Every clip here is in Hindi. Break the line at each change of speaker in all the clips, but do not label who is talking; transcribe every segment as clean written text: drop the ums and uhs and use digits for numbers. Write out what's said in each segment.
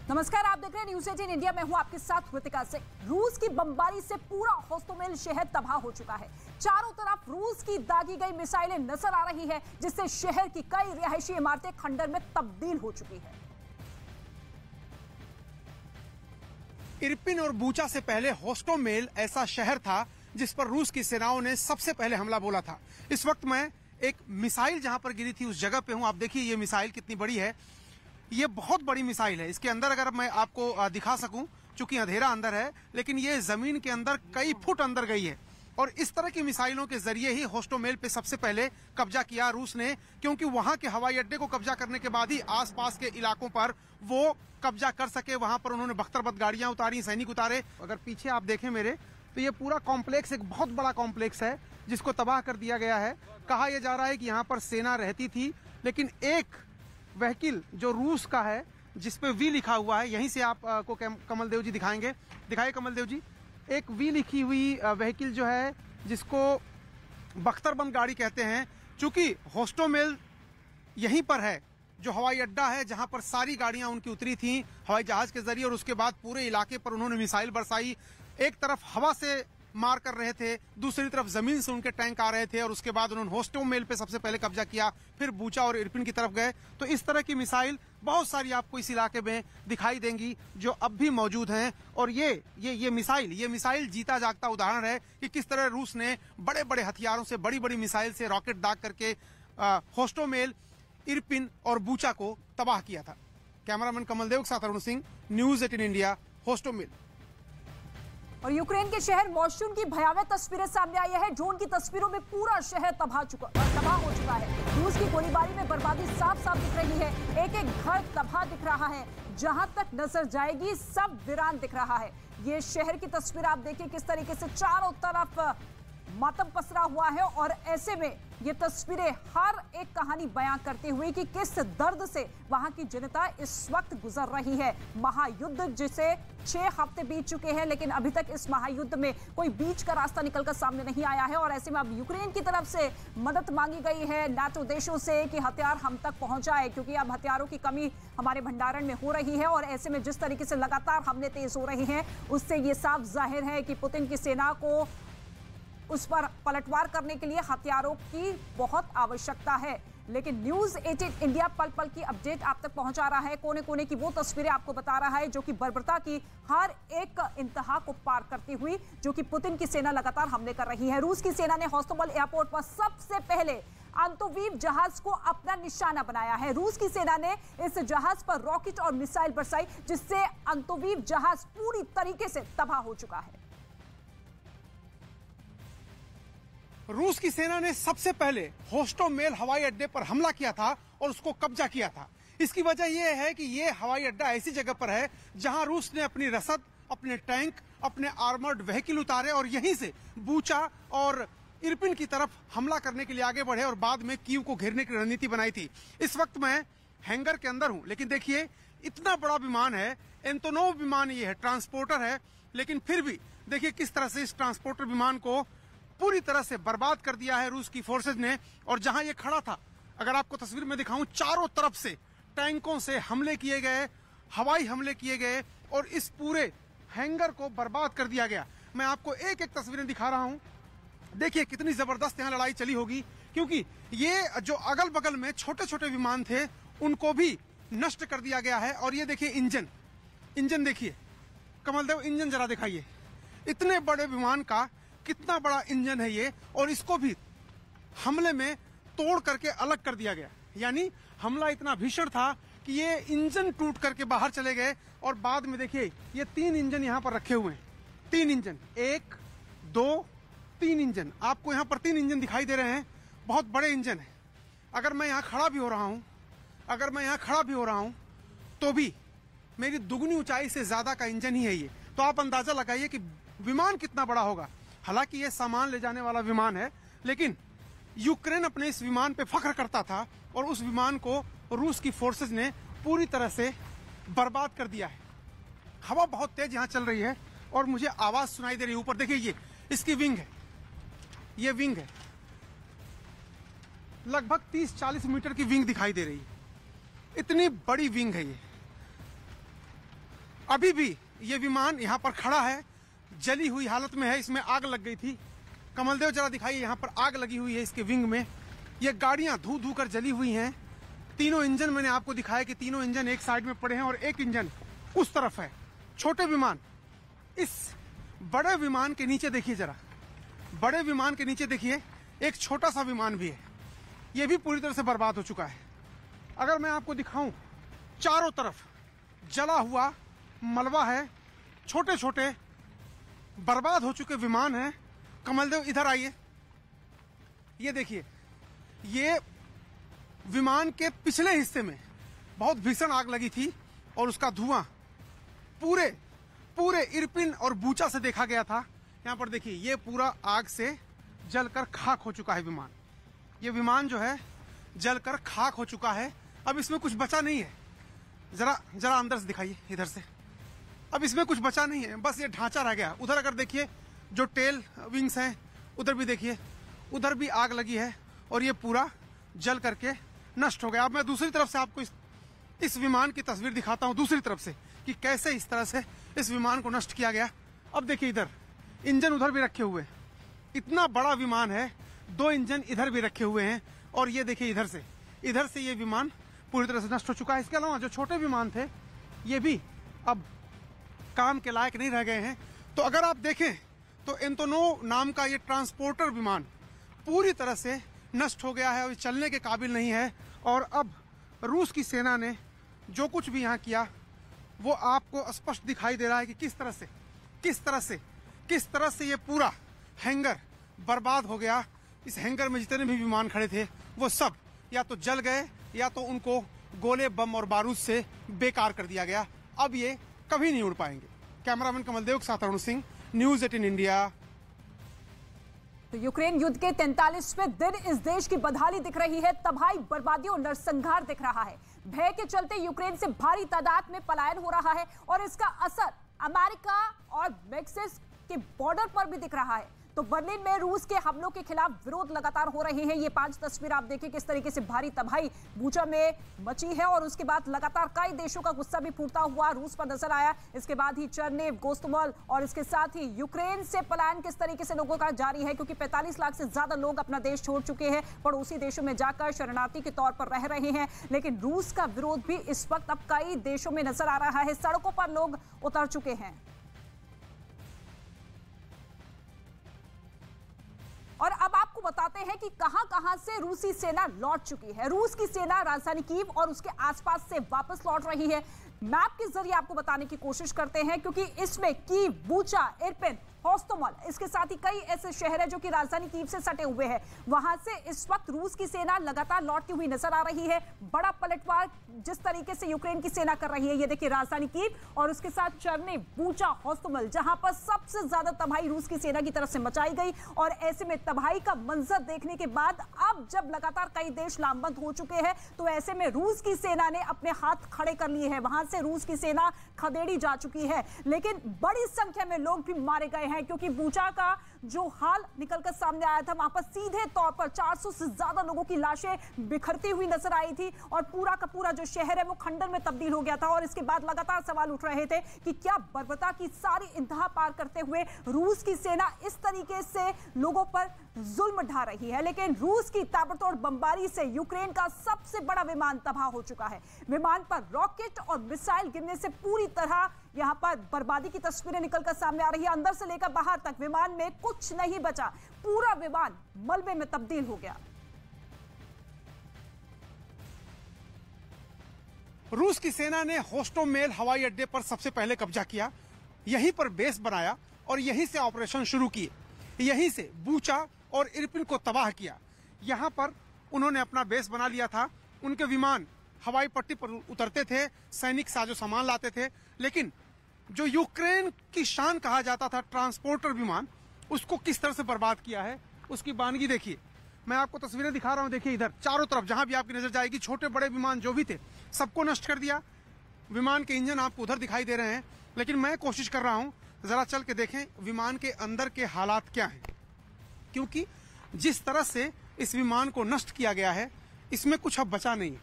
नमस्कार, आप देख रहे हैं न्यूज़ 18 इंडिया में हूं आपके साथ कृतिका सिंह। रूस की बमबारी से पूरा होस्टोमेल शहर तबाह हो चुका है। चारों तरफ रूस की दागी गई मिसाइलें नजर आ रही है, जिससे शहर की कई रिहायशी इमारतें खंडर में तब्दील हो चुकी है।
इरपिन और बूचा से पहले होस्टोमेल ऐसा शहर था जिस पर रूस की सेनाओं ने सबसे पहले हमला बोला था। इस वक्त मैं एक मिसाइल जहां पर गिरी थी उस जगह पे हूं। आप देखिए ये मिसाइल कितनी बड़ी है। ये बहुत बड़ी मिसाइल है। इसके अंदर अगर मैं आपको दिखा सकूं, चूंकि अंधेरा अंदर है, लेकिन ये जमीन के अंदर कई फुट अंदर गई है। और इस तरह की मिसाइलों के जरिए ही होस्टोमेल पे सबसे पहले कब्जा किया रूस ने, क्योंकि वहां के हवाई अड्डे को कब्जा करने के बाद ही आसपास के इलाकों पर वो कब्जा कर सके। वहां पर उन्होंने बख्तरबख्त गाड़ियां उतारी, सैनिक उतारे। अगर पीछे आप देखें मेरे, तो ये पूरा कॉम्प्लेक्स एक बहुत बड़ा कॉम्प्लेक्स है जिसको तबाह कर दिया गया है। कहा यह जा रहा है कि यहाँ पर सेना रहती थी, लेकिन एक व्हीकल जो रूस का है जिसपे वी लिखा हुआ है, यहीं से आपको कमल देव जी दिखाएंगे। दिखाइए कमल देव जी। एक वी लिखी हुई व्हीकल जो है जिसको बख्तरबंद गाड़ी कहते हैं, चूंकि होस्टोमेल यहीं पर है जो हवाई अड्डा है जहां पर सारी गाड़ियां उनकी उतरी थी हवाई जहाज के जरिए, और उसके बाद पूरे इलाके पर उन्होंने मिसाइल बरसाई। एक तरफ हवा से मार कर रहे थे, दूसरी तरफ जमीन से उनके टैंक आ रहे थे, और उसके बाद उन्होंने होस्टोमेल पे सबसे पहले कब्जा किया, फिर बूचा और इरपिन की तरफ गए। तो इस तरह की मिसाइल बहुत सारी आपको इस इलाके में दिखाई देंगी जो अब भी मौजूद हैं। और ये मिसाइल जीता जागता उदाहरण है कि किस तरह रूस ने बड़े बड़े हथियारों से, बड़ी बड़ी मिसाइल से रॉकेट दाग करके होस्टोमेल, इरपिन और बूचा को तबाह किया था। कैमरामैन कमल देव के साथ Arun Singh, news 18 India, Hostomel.
और यूक्रेन के शहर मोशुन की भयावह तस्वीरें सामने आई है। ड्रोन की तस्वीरों में पूरा शहर तबाह हो चुका है। रूस की गोलीबारी में बर्बादी साफ साफ दिख रही है। एक एक घर तबाह दिख रहा है। जहां तक नजर जाएगी सब वीरान दिख रहा है। ये शहर की तस्वीर आप देखिए किस तरीके से चारों तरफ मातम पसरा हुआ है। और ऐसे में ये तस्वीरें हर एक कहानी बयां करती हुई कि किस दर्द से वहां की जनता इस वक्त गुजर रही है। महायुद्ध जिसे 6 हफ्ते बीत चुके हैं, लेकिन अभी तक इस महायुद्ध में कोई बीच का रास्ता निकलकर सामने नहीं आया है। और ऐसे में अब यूक्रेन की तरफ से मदद मांगी गई है नाटो देशों से कि हथियार हम तक पहुंचाए, क्योंकि अब हथियारों की कमी हमारे भंडारण में हो रही है। और ऐसे में जिस तरीके से लगातार हमले तेज हो रहे हैं, उससे ये साफ जाहिर है कि पुतिन की सेना को उस पर पलटवार करने के लिए हथियारों की बहुत आवश्यकता है। लेकिन न्यूज़ 18 इंडिया पल पल की अपडेट आप तक पहुंचा रहा है। कोने कोने की वो तस्वीरें आपको बता रहा है जो कि बर्बरता की हर एक इंतहा को पार करती हुई, जो कि पुतिन की सेना लगातार हमले कर रही है। रूस की सेना ने होस्टोमेल एयरपोर्ट पर सबसे पहले अंतोवीव जहाज को अपना निशाना बनाया है। रूस की सेना ने इस जहाज पर रॉकेट और मिसाइल बरसाई, जिससे अंतोवीव जहाज पूरी तरीके से तबाह हो चुका है।
रूस की सेना ने सबसे पहले होस्टोमेल हवाई अड्डे पर हमला किया था और उसको कब्जा किया था। इसकी वजह यह है कि यह हवाई अड्डा ऐसी जगह पर है जहां रूस ने अपनी रसद, अपने टैंक, अपने आर्मर्ड व्हीकल उतारे और यहीं से बूचा और इरपिन की तरफ हमला करने के लिए आगे बढ़े और बाद में कीव को घेरने की रणनीति बनाई थी। इस वक्त मैं हैंगर के अंदर हूं, लेकिन देखिए इतना बड़ा विमान है, एंटोनोव विमान ये है, ट्रांसपोर्टर है, लेकिन फिर भी देखिए किस तरह से इस ट्रांसपोर्टर विमान को पूरी तरह से बर्बाद कर दिया है रूस की फोर्सेज ने। और जहां ये खड़ा था, अगर आपको तस्वीर में दिखाऊं, चारों तरफ से टैंकों से हमले किए गए, हवाई हमले किए गए और इस पूरे हैंगर को बर्बाद कर दिया गया। मैं आपको एक एक तस्वीरें दिखा रहा हूं। देखिए कितनी जबरदस्त यहां लड़ाई चली होगी, क्योंकि ये जो अगल बगल में छोटे छोटे विमान थे उनको भी नष्ट कर दिया गया है। और ये देखिए इंजन देखिए कमल देव, इंजन जरा दिखाइए। इतने बड़े विमान का कितना बड़ा इंजन है ये, और इसको भी हमले में तोड़ करके अलग कर दिया गया। यानी हमला इतना भीषण था कि ये इंजन टूट करके बाहर चले गए। और बाद में देखिए ये 3 इंजन यहां पर रखे हुए हैं। 3 इंजन, 1 2 3 इंजन, आपको यहां पर 3 इंजन दिखाई दे रहे हैं। बहुत बड़े इंजन है। अगर मैं यहां खड़ा भी हो रहा हूं तो भी मेरी दुगनी ऊंचाई से ज्यादा का इंजन ही है ये। तो आप अंदाजा लगाइए कि विमान कितना बड़ा होगा। हालांकि ये सामान ले जाने वाला विमान है, लेकिन यूक्रेन अपने इस विमान पे फख्र करता था और उस विमान को रूस की फोर्सेज ने पूरी तरह से बर्बाद कर दिया है। हवा बहुत तेज यहां चल रही है और मुझे आवाज सुनाई दे रही है ऊपर। देखिए ये इसकी विंग है, ये विंग है, लगभग 30-40 मीटर की विंग दिखाई दे रही है। इतनी बड़ी विंग है ये। अभी भी ये विमान यहाँ पर खड़ा है, जली हुई हालत में है, इसमें आग लग गई थी। कमलदेव जरा दिखाइए, यहाँ पर आग लगी हुई है इसके विंग में। ये गाड़ियां धू धू कर जली हुई हैं। तीनों इंजन मैंने आपको दिखाया कि तीनों इंजन एक साइड में पड़े हैं और एक इंजन उस तरफ है। छोटे विमान, इस बड़े विमान के नीचे देखिए जरा, बड़े विमान के नीचे देखिए एक छोटा सा विमान भी है, ये भी पूरी तरह से बर्बाद हो चुका है। अगर मैं आपको दिखाऊं, चारों तरफ जला हुआ मलबा है, छोटे छोटे बर्बाद हो चुके विमान हैं। कमलदेव इधर आइए, ये देखिए, ये विमान के पिछले हिस्से में बहुत भीषण आग लगी थी और उसका धुआं पूरे पूरे इरपिन और बूचा से देखा गया था। यहाँ पर देखिए, ये पूरा आग से जलकर खाक हो चुका है विमान। ये विमान जो है जलकर खाक हो चुका है, अब इसमें कुछ बचा नहीं है। जरा जरा अंदर से दिखाइए, इधर से, अब इसमें कुछ बचा नहीं है, बस ये ढांचा रह गया। उधर अगर देखिए जो टेल विंग्स हैं, उधर भी देखिए, उधर भी आग लगी है और ये पूरा जल करके नष्ट हो गया। अब मैं दूसरी तरफ से आपको इस विमान की तस्वीर दिखाता हूं, दूसरी तरफ से, कि कैसे इस तरह से इस विमान को नष्ट किया गया। अब देखिए, इधर इंजन उधर भी रखे हुए, इतना बड़ा विमान है, 2 इंजन इधर भी रखे हुए हैं और ये देखिए इधर से ये विमान पूरी तरह से नष्ट हो चुका है। इसके अलावा जो छोटे विमान थे ये भी अब काम के लायक नहीं रह गए हैं। तो अगर आप देखें तो एंटोनोव नाम का ये ट्रांसपोर्टर विमान पूरी तरह से नष्ट हो गया है और चलने के काबिल नहीं है। और अब रूस की सेना ने जो कुछ भी यहाँ किया वो आपको स्पष्ट दिखाई दे रहा है कि किस तरह से ये पूरा हैंगर बर्बाद हो गया। इस हैंगर में जितने भी विमान खड़े थे वो सब या तो जल गए या तो उनको गोले, बम और बारूद से बेकार कर दिया गया। अब ये कभी नहीं उड़ पाएंगे। कैमरामैन कमलदेव के साथ अरुण सिंह, न्यूज़ 18 इंडिया।
तो यूक्रेन युद्ध के 43वें दिन इस देश की बदहाली दिख रही है, तबाही, बर्बादी और नरसंहार दिख रहा है। भय के चलते यूक्रेन से भारी तादाद में पलायन हो रहा है और इसका असर अमेरिका और मेक्सिको के बॉर्डर पर भी दिख रहा है। तो बर्लिन में रूस के हमलों के खिलाफ विरोध लगातार हो रहे हैं। ये 5 तस्वीर आप देखिए, किस तरीके से भारी तबाही बूचा में मची है और उसके बाद लगातार कई देशों का गुस्सा भी फूटता हुआ रूस पर नजर आया। इसके बाद ही चरनेव, गोस्तमल और इसके साथ ही यूक्रेन से पलायन किस तरीके से लोगों का जारी है, क्योंकि 45 लाख से ज्यादा लोग अपना देश छोड़ चुके हैं, पड़ोसी देशों में जाकर शरणार्थी के तौर पर रह रहे हैं। लेकिन रूस का विरोध भी इस वक्त अब कई देशों में नजर आ रहा है, सड़कों पर लोग उतर चुके हैं। और अब आपको बताते हैं कि कहां-कहां से रूसी सेना लौट चुकी है। रूस की सेना राजधानी कीव और उसके आसपास से वापस लौट रही है। मैप के जरिए आपको बताने की कोशिश करते हैं, क्योंकि इसमें कीव, बूचा, इरपिन, होस्टोमल, इसके साथ ही कई ऐसे शहर हैं जो कि राजधानी कीव से सटे हुए हैं। वहां से इस वक्त रूस की सेना लगातार लौटती हुई नजर आ रही है। बड़ा पलटवार जिस तरीके से यूक्रेन की सेना कर रही है, ये देखिए राजधानी कीव और उसके साथ चरनेव, बूचा, होस्टोमल, जहां पर सबसे ज्यादा तबाही रूस की सेना की तरफ से मचाई गई। और ऐसे में तबाही का मंजर देखने के बाद अब जब लगातार कई देश लामबंद हो चुके हैं, तो ऐसे में रूस की सेना ने अपने हाथ खड़े कर लिए हैं। वहां से रूस की सेना खदेड़ी जा चुकी है, लेकिन बड़ी संख्या में लोग भी मारे गए हैं, क्योंकि बूचा का जो हाल निकलकर सामने आया था, वहां पर सीधे तौर पर 400 से ज्यादा लोगों की लाशें बिखरती हुई नजर आई थी और पूरा का पूरा जो शहर है वो खंडर में तब्दील हो गया था। और इसके बाद लगातार सवाल उठ रहे थे कि क्या बर्बरता की सारी इंतहा पार करते हुए रूस की सेना इस तरीके से लोगों पर जुल्म ढा रही है। लेकिन रूस की ताबड़तोड़ बमबारी से यूक्रेन का सबसे बड़ा विमान तबाह हो चुका है। विमान पर रॉकेट और मिसाइल गिरने से पूरी तरह यहां पर बर्बादी की तस्वीरें निकलकर सामने आ रही है। अंदर से लेकर बाहर तक विमान में कुछ नहीं बचा, पूरा विमान मलबे में तब्दील हो गया।
रूस की सेना ने होस्टोमेल हवाई अड्डे पर सबसे पहले कब्जा किया, यहीं पर बेस बनाया और यहीं से ऑपरेशन शुरू किए। यहीं से बूचा और इरपिन को तबाह किया। यहां पर उन्होंने अपना बेस बना लिया था। उनके विमान हवाई पट्टी पर उतरते थे, सैनिक साजो सामान लाते थे। लेकिन जो यूक्रेन की शान कहा जाता था ट्रांसपोर्टर विमान, उसको किस तरह से बर्बाद किया है उसकी बानगी देखिए। मैं आपको तस्वीरें दिखा रहा हूं, देखिए इधर चारों तरफ जहां भी आपकी नजर जाएगी, छोटे बड़े विमान जो भी थे सबको नष्ट कर दिया। विमान के इंजन आपको उधर दिखाई दे रहे हैं, लेकिन मैं कोशिश कर रहा हूं जरा चल के देखें विमान के अंदर के हालात क्या हैं, क्योंकि जिस तरह से इस विमान को नष्ट किया गया है इसमें कुछ अब बचा नहीं है,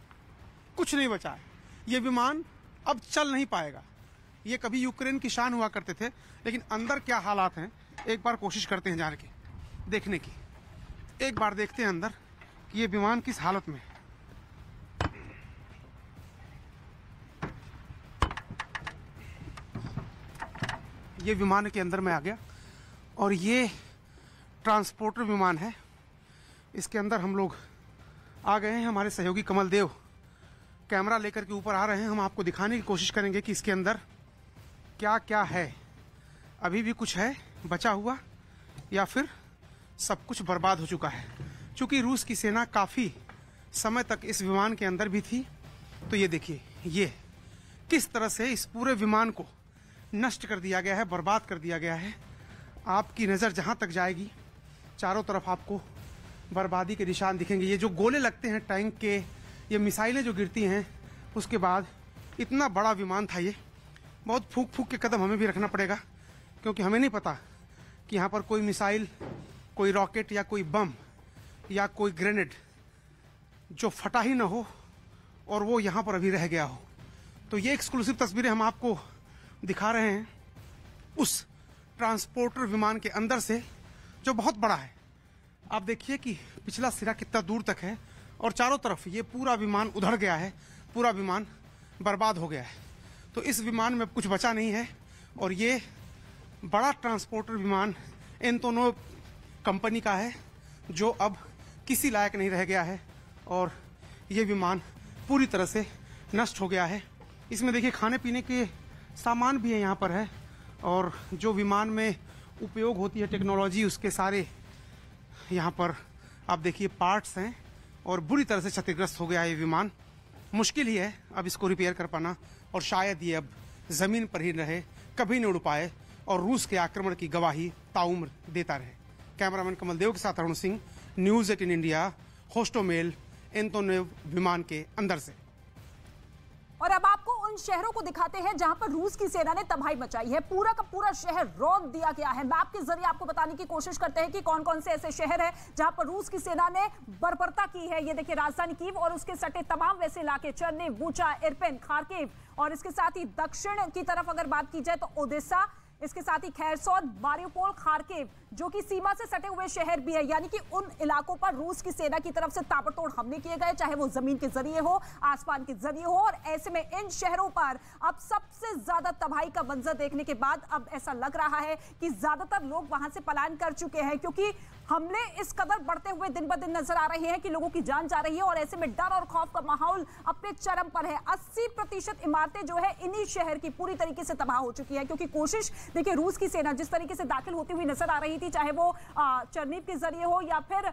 कुछ नहीं बचा है। ये विमान अब चल नहीं पाएगा। ये कभी यूक्रेन की शान हुआ करते थे, लेकिन अंदर क्या हालात हैं एक बार कोशिश करते हैं जाने की, देखने की। एक बार देखते हैं अंदर कि ये विमान किस हालत में है। ये विमान के अंदर मैं आ गया और ये ट्रांसपोर्टर विमान है। इसके अंदर हम लोग आ गए हैं। हमारे सहयोगी कमल देव कैमरा लेकर के ऊपर आ रहे हैं। हम आपको दिखाने की कोशिश करेंगे कि इसके अंदर क्या क्या है, अभी भी कुछ है बचा हुआ या फिर सब कुछ बर्बाद हो चुका है। क्योंकि रूस की सेना काफ़ी समय तक इस विमान के अंदर भी थी। तो ये देखिए, ये किस तरह से इस पूरे विमान को नष्ट कर दिया गया है, बर्बाद कर दिया गया है। आपकी नज़र जहाँ तक जाएगी चारों तरफ आपको बर्बादी के निशान दिखेंगे। ये जो गोले लगते हैं टैंक के, ये मिसाइलें जो गिरती हैं, उसके बाद इतना बड़ा विमान था ये। बहुत फूक फूक के कदम हमें भी रखना पड़ेगा, क्योंकि हमें नहीं पता कि यहाँ पर कोई मिसाइल, कोई रॉकेट या कोई बम या कोई ग्रेनेड जो फटा ही ना हो और वो यहाँ पर अभी रह गया हो। तो ये एक्सक्लूसिव तस्वीरें हम आपको दिखा रहे हैं उस ट्रांसपोर्टर विमान के अंदर से, जो बहुत बड़ा है। आप देखिए कि पिछला सिरा कितना दूर तक है और चारों तरफ ये पूरा विमान उधड़ गया है, पूरा विमान बर्बाद हो गया है। तो इस विमान में कुछ बचा नहीं है और ये बड़ा ट्रांसपोर्टर विमान एंटोनोव कंपनी का है, जो अब किसी लायक नहीं रह गया है और ये विमान पूरी तरह से नष्ट हो गया है। इसमें देखिए खाने पीने के सामान भी है यहाँ पर है, और जो विमान में उपयोग होती है टेक्नोलॉजी, उसके सारे यहाँ पर आप देखिए पार्ट्स हैं और बुरी तरह से क्षतिग्रस्त हो गया है ये विमान। मुश्किल ही है अब इसको रिपेयर कर पाना, और शायद ये अब ज़मीन पर ही रहे, कभी नहीं उड़ पाए और रूस के आक्रमण की गवाही ताउम्र देता रहे। कैमरामैन कमल देव के साथ Arun Singh, news 18 India, Hostomel Antonov विमान के अंदर से।
और अब आपको उन शहरों को दिखाते हैं जहां पर रूस की सेना ने तबाही मचाई है। पूरा का पूरा शहर रौंद दिया गया है। मैप के जरिए आपको बताने की कोशिश करते हैं कि कौन कौन से ऐसे शहर हैं जहां पर रूस की सेना ने बर्बरता की है। ये देखिए राजधानी कीव और उसके सटे तमाम वैसे इलाके, चर्निव, बूचा, इरपिन, खार्किव, और इसके साथ ही दक्षिण की तरफ अगर बात की जाए तो ओडेसा, इसके साथ ही खैरसोन, मारियोपोल, खार्किव, जो कि सीमा से सटे हुए शहर भी है। यानी कि उन इलाकों पर रूस की सेना की तरफ से ताबड़तोड़ हमले किए गए, चाहे वो जमीन के जरिए हो, आसमान के जरिए हो। और ऐसे में इन शहरों पर अब सबसे ज्यादा तबाही का मंजर देखने के बाद अब ऐसा लग रहा है कि ज्यादातर लोग वहां से पलायन कर चुके हैं, क्योंकि हमले इस कदर बढ़ते हुए दिन ब दिन नजर आ रहे हैं कि लोगों की जान जा रही है। और ऐसे में डर और खौफ का माहौल अपने चरम पर है। 80% इमारतें जो है इन्हीं शहर की पूरी तरीके से तबाह हो चुकी है, क्योंकि कोशिश देखिए रूस की सेना जिस तरीके से दाखिल होती हुई नजर आ रही थी, चाहे वो चर्निव के जरिए हो या फिर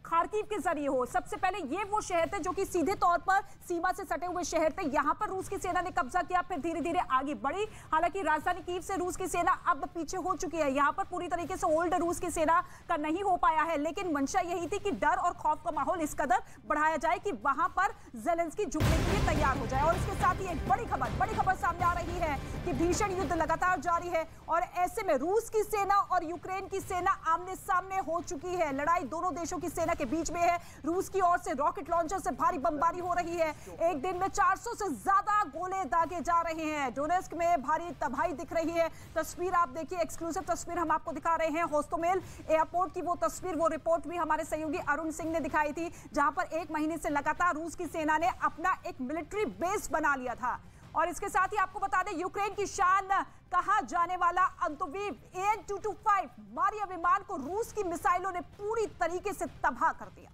खार्किव के जरिए हो। सबसे पहले ये वो शहर थे जो कि सीधे तौर पर सीमा से सटे हुए शहर थे। यहां पर रूस की सेना ने कब्जा किया, फिर धीरे धीरे आगे बढ़ी। हालांकि राजधानी कीव से रूस की सेना अब पीछे हो चुकी है। यहां पर पूरी तरीके से ओल्ड रूस की सेना का नहीं हो पाया है, लेकिन मंशा यही थी कि डर और खौफ का माहौल इस कदर बढ़ाया जाए कि वहां पर ज़ेलेंस्की झुकने के लिए तैयार हो जाए। और इसके साथ ही एक बड़ी खबर सामने आ रही है कि भीषण युद्ध लगातार जारी है और ऐसे में रूस की सेना और यूक्रेन की सेना आमने सामने हो चुकी है। लड़ाई दोनों देशों की सेना के बीच में है। रूस की ओर से रॉकेट लॉन्चर से भारी बमबारी हो रही है। एक दिन में 400 से ज्यादा गोले दागे जा रहे हैं। डोनेस्क में भारी तबाही दिख रही है। तस्वीर आप देखिए, एक्सक्लूसिव तस्वीर हम आपको दिखा रहे हैं होस्टोमेल एयरपोर्ट की। वो तस्वीर, वो रिपोर्ट भी हमारे सहयोगी अरुण सिंह ने दिखाई थी, जहां पर एक महीने से लगातार रूस की सेना ने अपना एक मिलिट्री बेस बना लिया था। और इसके साथ ही आपको बता दें, यूक्रेन की शान कहा जाने वाला अंतोवीव AN-225 मारिया विमान को रूस की मिसाइलों ने पूरी तरीके से तबाह कर दिया।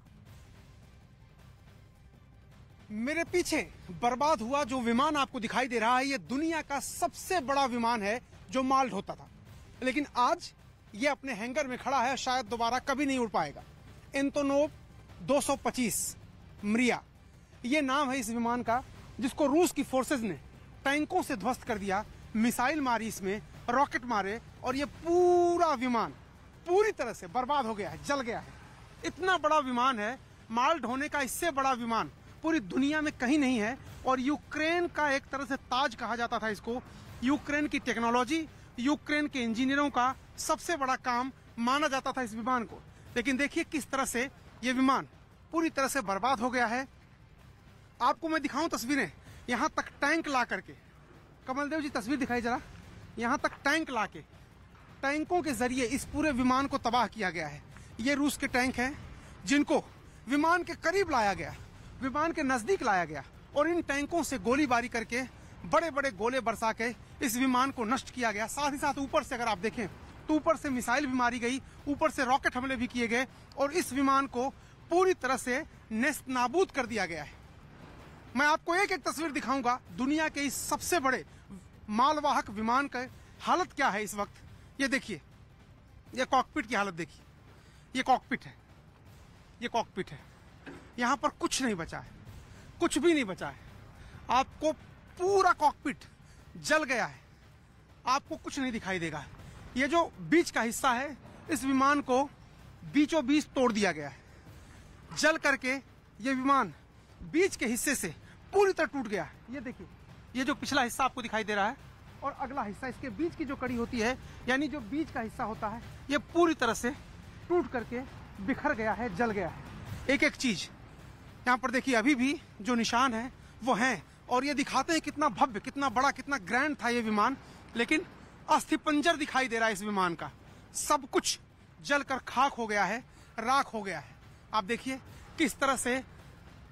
मेरे पीछे बर्बाद हुआ जो विमान आपको दिखाई दे रहा है, ये दुनिया का सबसे बड़ा विमान है जो माल ढोता था, लेकिन आज ये अपने हैंगर में खड़ा है, शायद दोबारा कभी नहीं उड़ पाएगा। एंटोनोव 225 मरिया, ये नाम है इस विमान का, जिसको रूस की फोर्सेस ने टैंकों से ध्वस्त कर दिया, मिसाइल मारी, इसमें रॉकेट मारे और ये पूरा विमान पूरी तरह से बर्बाद हो गया है, जल गया है। इतना बड़ा विमान है, माल ढोने का इससे बड़ा विमान पूरी दुनिया में कहीं नहीं है। और यूक्रेन का एक तरह से ताज कहा जाता था इसको। यूक्रेन की टेक्नोलॉजी, यूक्रेन के इंजीनियरों का सबसे बड़ा काम माना जाता था इस विमान को। लेकिन देखिए किस तरह से ये विमान पूरी तरह से बर्बाद हो गया है। आपको मैं दिखाऊं तस्वीरें, यहाँ तक टैंक ला करके कमलदेव जी तस्वीर दिखाई जरा। यहाँ तक टैंक लाके, टैंकों के जरिए इस पूरे विमान को तबाह किया गया है। ये रूस के टैंक हैं जिनको विमान के करीब लाया गया, विमान के नजदीक लाया गया और इन टैंकों से गोलीबारी करके बड़े बड़े गोले बरसा के इस विमान को नष्ट किया गया। साथ ही साथ ऊपर से अगर आप देखें तो ऊपर से मिसाइल भी मारी गई, ऊपर से रॉकेट हमले भी किए गए और इस विमान को पूरी तरह से नेस्त नाबूद कर दिया गया है। मैं आपको एक एक तस्वीर दिखाऊंगा दुनिया के इस सबसे बड़े मालवाहक विमान का हालत क्या है इस वक्त। ये देखिए, ये कॉकपिट की हालत देखिए। ये कॉकपिट है, ये कॉकपिट है। यहां पर कुछ नहीं बचा है, कुछ भी नहीं बचा है। आपको पूरा कॉकपिट जल गया है, आपको कुछ नहीं दिखाई देगा। ये जो बीच का हिस्सा है, इस विमान को बीचों बीच तोड़ दिया गया है। जल करके ये विमान बीच के हिस्से से पूरी तरह टूट गया है। ये देखिए, ये जो पिछला हिस्सा आपको दिखाई दे रहा है और अगला हिस्सा, इसके बीच की जो कड़ी होती है, यानी जो बीच का हिस्सा होता है, ये पूरी तरह से टूट करके बिखर गया है, जल गया है। एक एक चीज यहाँ पर देखिए, अभी भी जो निशान है वो हैं और ये दिखाते हैं कितना भव्य, कितना बड़ा, कितना ग्रैंड था ये विमान। लेकिन अस्थिपंजर दिखाई दे रहा है इस विमान का। सब कुछ जलकर खाक हो गया है, राख हो गया है। आप देखिए किस तरह से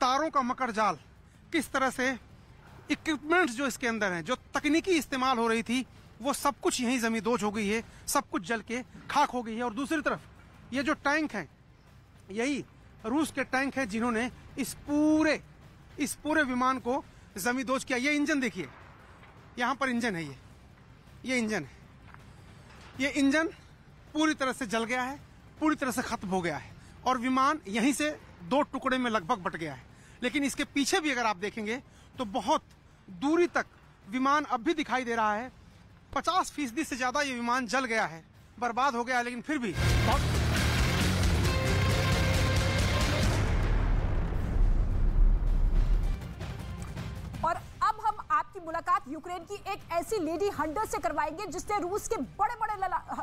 तारों का मकर जाल, किस तरह से इक्विपमेंट्स जो इसके अंदर हैं, जो तकनीकी इस्तेमाल हो रही थी, वो सब कुछ यहीं जमींदोज हो गई है, सब कुछ जल के खाक हो गई है। और दूसरी तरफ ये जो टैंक हैं, यही रूस के टैंक हैं जिन्होंने इस पूरे विमान को जमींदोज किया। ये इंजन देखिए, यहाँ पर इंजन है, ये इंजन है। ये इंजन पूरी तरह से जल गया है, पूरी तरह से खत्म हो गया है और विमान यहीं से दो टुकड़े में लगभग बट गया है। लेकिन इसके पीछे भी अगर आप देखेंगे तो बहुत दूरी तक विमान अब भी दिखाई दे रहा है। 50% से ज्यादा ये विमान जल गया है, बर्बाद हो गया है, लेकिन फिर भी बहुत
और अब हम आपकी मुलाकात यूक्रेन की एक ऐसी लेडी हंटर से करवाएंगे जिसने रूस के बड़े बड़े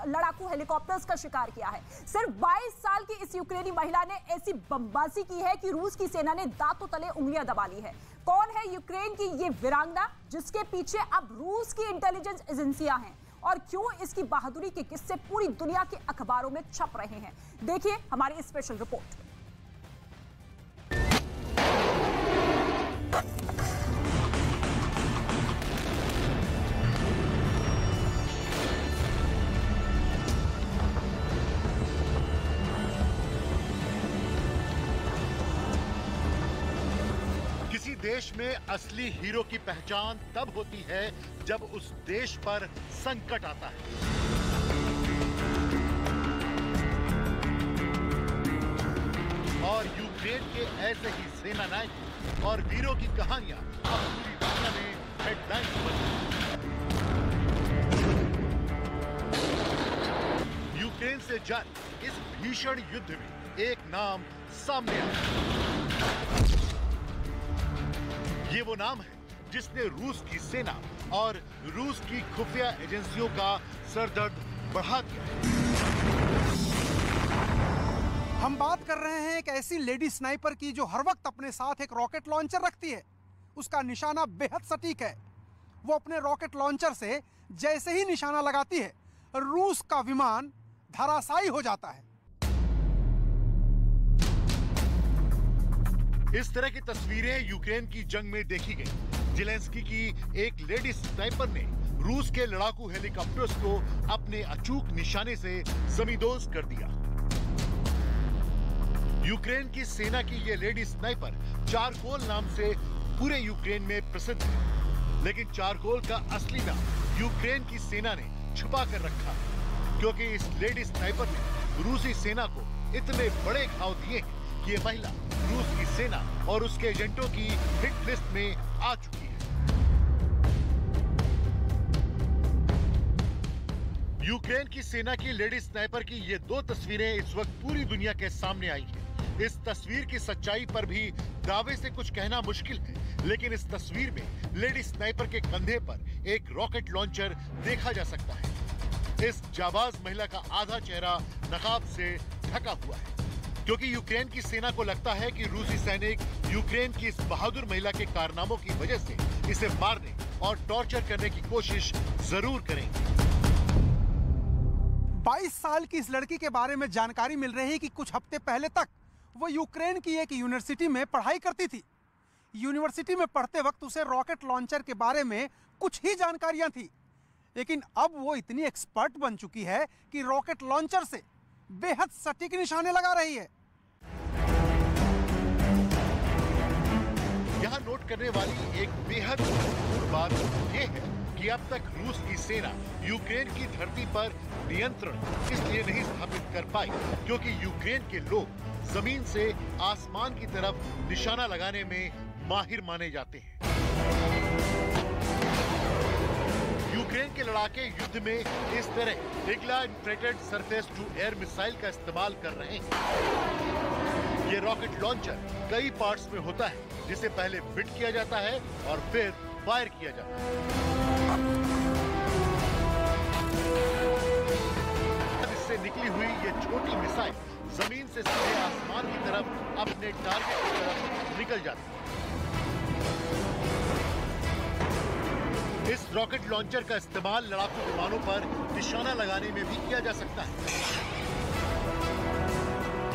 लड़ाकू हेलीकॉप्टर्स का शिकार किया है। सिर्फ 22 साल की इस यूक्रेनी महिला ने ऐसी बमबाजी की है कि रूस की सेना ने दांतों तले उंगलियां दबा ली है। कौन है यूक्रेन की ये वीरांगना जिसके पीछे अब रूस की इंटेलिजेंस एजेंसियां हैं और क्यों इसकी बहादुरी के किस्से पूरी दुनिया के अखबारों में छप रहे हैं, देखिए हमारी स्पेशल रिपोर्ट।
देश में असली हीरो की पहचान तब होती है जब उस देश पर संकट आता है। और यूक्रेन के ऐसे ही सेना नायक और वीरों की कहानियां अब पूरी दुनिया में हेडलाइंस बनी। यूक्रेन से जारी इस भीषण युद्ध में एक नाम सामने आया। ये वो नाम है जिसने रूस की सेना और रूस की खुफिया एजेंसियों का सरदर्द बढ़ा दिया।
हम बात कर रहे हैं एक ऐसी लेडी स्नाइपर की जो हर वक्त अपने साथ एक रॉकेट लॉन्चर रखती है। उसका निशाना बेहद सटीक है। वो अपने रॉकेट लॉन्चर से जैसे ही निशाना लगाती है, रूस का विमान धराशायी हो जाता है।
इस तरह की तस्वीरें यूक्रेन की जंग में देखी गई। जेलेंस्की की एक लेडी स्नाइपर ने रूस के लड़ाकू हेलीकॉप्टर्स को अपने अचूक निशाने से जमींदोज कर दिया। यूक्रेन की सेना की ये लेडी स्नाइपर चारकोल नाम से पूरे यूक्रेन में प्रसिद्ध है, लेकिन चारकोल का असली नाम यूक्रेन की सेना ने छुपा कर रखा, क्योंकि इस लेडी स्नाइपर ने रूसी सेना को इतने बड़े घाव दिए कि ये महिला रूस की सेना और उसके एजेंटों की हिट लिस्ट में आ चुकी है। यूक्रेन की सेना की लेडी स्नाइपर की ये दो तस्वीरें इस वक्त पूरी दुनिया के सामने आई हैं। इस तस्वीर की सच्चाई पर भी दावे से कुछ कहना मुश्किल है, लेकिन इस तस्वीर में लेडी स्नाइपर के कंधे पर एक रॉकेट लॉन्चर देखा जा सकता है। इस जाबाज महिला का आधा चेहरा नकाब से ढका हुआ है, क्योंकि यूक्रेन की सेना को लगता है कि रूसी सैनिक यूक्रेन की इस बहादुर महिला के कारनामों की वजह से इसे मारने और टॉर्चर करने की कोशिश जरूर करेंगे।
22 साल की इस लड़की के बारे में जानकारी मिल रही है कि कुछ हफ्ते पहले तक वो यूक्रेन की एक यूनिवर्सिटी में पढ़ाई करती थी। यूनिवर्सिटी में पढ़ते वक्त उसे रॉकेट लॉन्चर के बारे में कुछ ही जानकारियां थी, लेकिन अब वो इतनी एक्सपर्ट बन चुकी है कि रॉकेट लॉन्चर से बेहद सटीक निशाने लगा रही है।
यहाँ नोट करने वाली एक बेहद महत्वपूर्ण बात यह है कि अब तक रूस की सेना यूक्रेन की धरती पर नियंत्रण इसलिए नहीं स्थापित कर पाई क्योंकि यूक्रेन के लोग जमीन से आसमान की तरफ निशाना लगाने में माहिर माने जाते हैं। यूक्रेन के लड़ाके युद्ध में इस तरह Igla infrared surface to air missile का इस्तेमाल कर रहे हैं। ये रॉकेट लॉन्चर कई पार्ट्स में होता है, जिसे पहले फिट किया जाता है और फिर फायर किया जाता है। इससे निकली हुई ये छोटी मिसाइल जमीन से सीधे आसमान की तरफ अपने टारगेट की तरफ निकल जाती है। इस रॉकेट लॉन्चर का इस्तेमाल लड़ाकू विमानों पर निशाना लगाने में भी किया जा सकता है।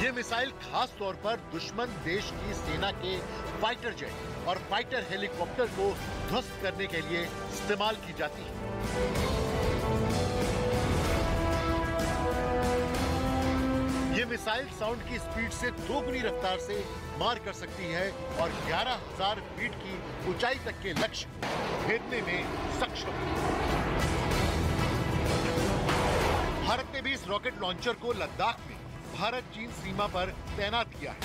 ये मिसाइल खास तौर पर दुश्मन देश की सेना के फाइटर जेट और फाइटर हेलीकॉप्टर को ध्वस्त करने के लिए इस्तेमाल की जाती है। ये मिसाइल साउंड की स्पीड से 2 गुनी रफ्तार से मार कर सकती है और 11,000 फीट की ऊंचाई तक के लक्ष्य भेदने में सक्षम है। भारत ने भी इस रॉकेट लॉन्चर को लद्दाख में भारत चीन सीमा पर तैनात किया है।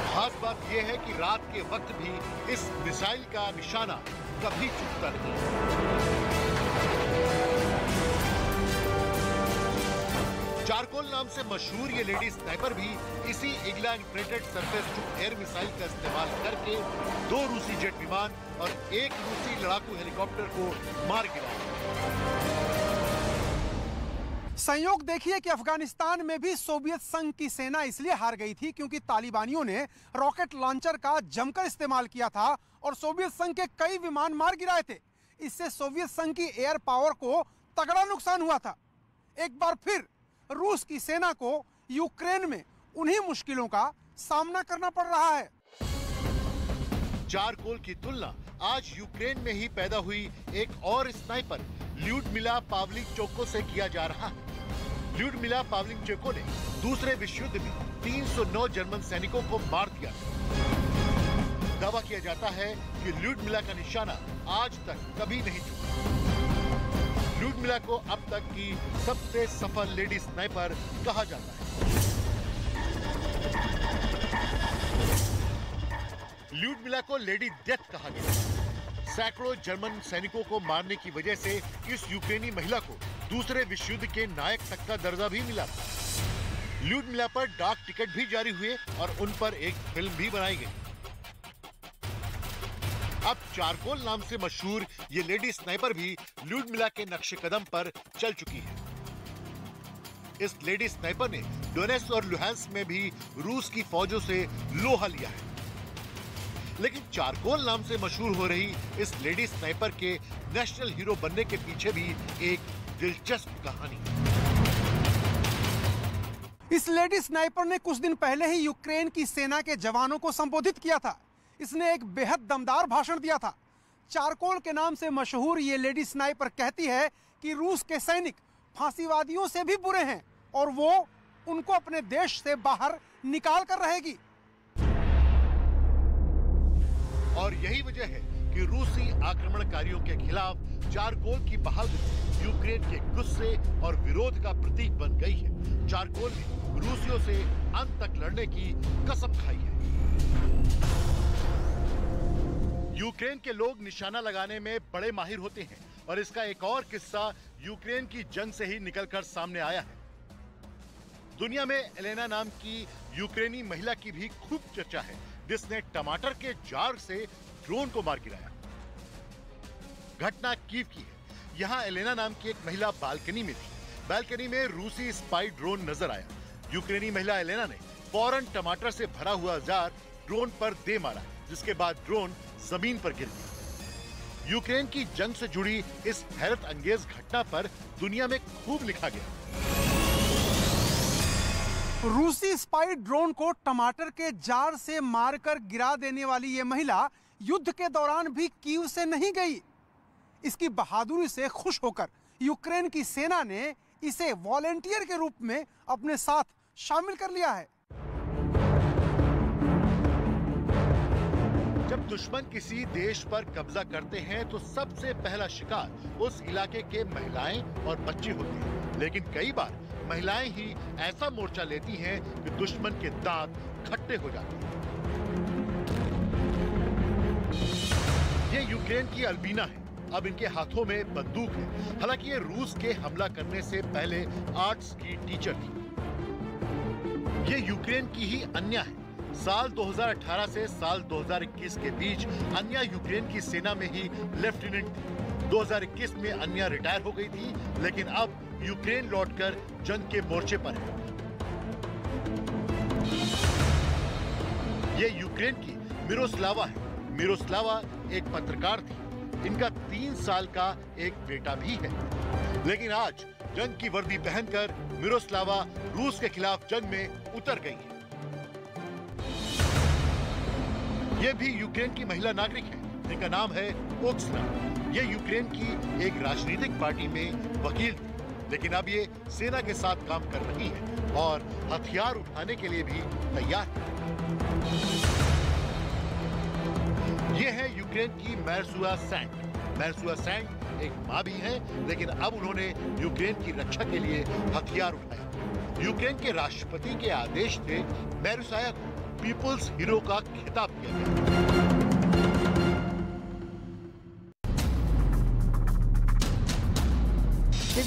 खास बात यह है कि रात के वक्त भी इस मिसाइल का निशाना कभी चूकता नहीं। चारकोल नाम से मशहूर ये लेडी स्नाइपर भी इसी Igla infrared surface to air missile का इस्तेमाल करके 2 रूसी जेट विमान और 1 रूसी लड़ाकू हेलीकॉप्टर को मार गिराया।
संयोग देखिए कि अफगानिस्तान में भी सोवियत संघ की सेना इसलिए हार गई थी क्योंकि तालिबानियों ने रॉकेट लॉन्चर का जमकर इस्तेमाल किया था और सोवियत संघ के कई विमान मार गिराए थे। इससे सोवियत संघ की एयर पावर को तगड़ा नुकसान हुआ था। एक बार फिर रूस की सेना को यूक्रेन में उन्हीं मुश्किलों का सामना करना पड़ रहा है।
चारकोल की तुलना आज यूक्रेन में ही पैदा हुई एक और स्नाइपर ल्यूडमिला पावलिचेंको से किया जा रहा है। ल्यूडमिला पावलिचेंको ने दूसरे विश्व युद्ध में 309 जर्मन सैनिकों को मार दिया। दावा किया जाता है कि ल्यूडमिला का निशाना आज तक कभी नहीं चुका। ल्यूडमिला को अब तक की सबसे सफल लेडी स्नाइपर कहा जाता है। ल्यूडमिला को लेडी डेथ कहा गया। सैकड़ों जर्मन सैनिकों को मारने की वजह से इस यूक्रेनी महिला को दूसरे विश्व युद्ध के नायक तक का दर्जा भी मिला था। ल्यूडमिला पर डाक टिकट भी जारी हुए और उन पर एक फिल्म भी बनाई गई। अब चारकोल नाम से मशहूर ये लेडी स्नाइपर भी ल्यूडमिला के नक्शे कदम पर चल चुकी है। इस लेडी स्नाइपर ने डोनेट्स्क और लुहांस्क में भी रूस की फौजों से लोहा लिया है। लेकिन चारकोल नाम से मशहूर हो रही इस लेडी स्नाइपर के नेशनल हीरो बनने के पीछे भी एक दिलचस्प कहानी।
इस लेडी स्नाइपर ने कुछ दिन पहले ही यूक्रेन की सेना के जवानों को संबोधित किया था। इसने एक बेहद दमदार भाषण दिया था। चारकोल के नाम से मशहूर ये लेडी स्नाइपर कहती है कि रूस के सैनिक फांसीवादियों से भी बुरे हैं और वो उनको अपने देश से बाहर निकाल कर रहेगी।
और यही वजह है कि रूसी आक्रमणकारियों के खिलाफ चारकोल की बहादुरी यूक्रेन के गुस्से और विरोध का प्रतीक बन गई है। चारकोल ने रूसियों से अंत तक लड़ने की कसम खाई है। यूक्रेन के लोग निशाना लगाने में बड़े माहिर होते हैं और इसका एक और किस्सा यूक्रेन की जंग से ही निकलकर सामने आया है। दुनिया में एलेना नाम की यूक्रेनी महिला की भी खूब चर्चा है, जिसने टमाटर के जार से ड्रोन को मार गिराया। घटना कीव की है। यहाँ एलेना नाम की एक महिला बालकनी में थी। बालकनी में रूसी स्पाई ड्रोन नजर आया। यूक्रेनी महिला एलेना ने फौरन टमाटर से भरा हुआ जार ड्रोन पर दे मारा, जिसके बाद ड्रोन जमीन पर गिर गया। यूक्रेन की जंग से जुड़ी इस हैरत अंगेज घटना पर दुनिया में खूब लिखा गया।
रूसी स्पाई ड्रोन को टमाटर के जार से मारकर गिरा देने वाली ये महिला युद्ध के दौरान भी कीव से नहीं गई। इसकी बहादुरी से खुश होकर यूक्रेन की सेना ने इसे वॉलेंटियर के रूप में अपने साथ शामिल कर लिया है।
जब दुश्मन किसी देश पर कब्जा करते हैं तो सबसे पहला शिकार उस इलाके के महिलाएं और बच्चे होते हैं, लेकिन कई बार महिलाएं ही ऐसा मोर्चा लेती हैं कि दुश्मन के दांत खट्टे हो जाते हैं। ये यूक्रेन की अल्बीना है। अब इनके हाथों में बंदूक है। हालांकि ये रूस के हमला करने से पहले आर्ट्स की टीचर थी। ये यूक्रेन की ही अन्या है। साल 2018 से साल 2021 के बीच अन्या यूक्रेन की सेना में ही लेफ्टिनेंट थी। 2021 में अन्या रिटायर हो गई थी, लेकिन अब यूक्रेन लौटकर जंग के मोर्चे पर है। ये यूक्रेन की मिरोस्लावा है। मिरोस्लावा एक पत्रकार थी। इनका 3 साल का एक बेटा भी है, लेकिन आज जंग की वर्दी पहनकर मिरोस्लावा रूस के खिलाफ जंग में उतर गई है। ये भी यूक्रेन की महिला नागरिक है, जिनका नाम है ओक्सना। ये यूक्रेन की एक राजनीतिक पार्टी में वकील थी, लेकिन अब ये सेना के साथ काम कर रही है और हथियार उठाने के लिए भी तैयार है। ये है यूक्रेन की मैरसुआ सैंड। मैरसुआ सैंड एक माँ भी है, लेकिन अब उन्होंने यूक्रेन की रक्षा के लिए हथियार उठाए। यूक्रेन के राष्ट्रपति के आदेश से मैरसुआ को पीपुल्स हीरो का खिताब दिया गया।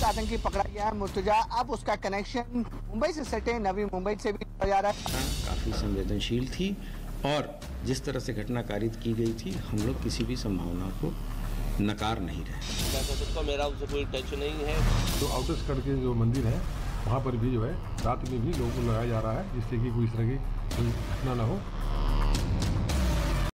आतंकी पकड़ा गया है मुर्तजा। अब उसका कनेक्शन मुंबई से सेट है, नवी मुंबई से भी जा रहा है।
काफी संवेदनशील थी और जिस तरह से घटना कारित की गई थी, हम लोग किसी भी संभावना को नकार नहीं रहे।
मेरा उनसे कोई टेंशन नहीं है।
तो आउटस्कर्ट के जो मंदिर है वहाँ पर भी जो है रात में भी लोगों को लगाया जा रहा है, जिससे कि कोई इस तरह की घटना न हो।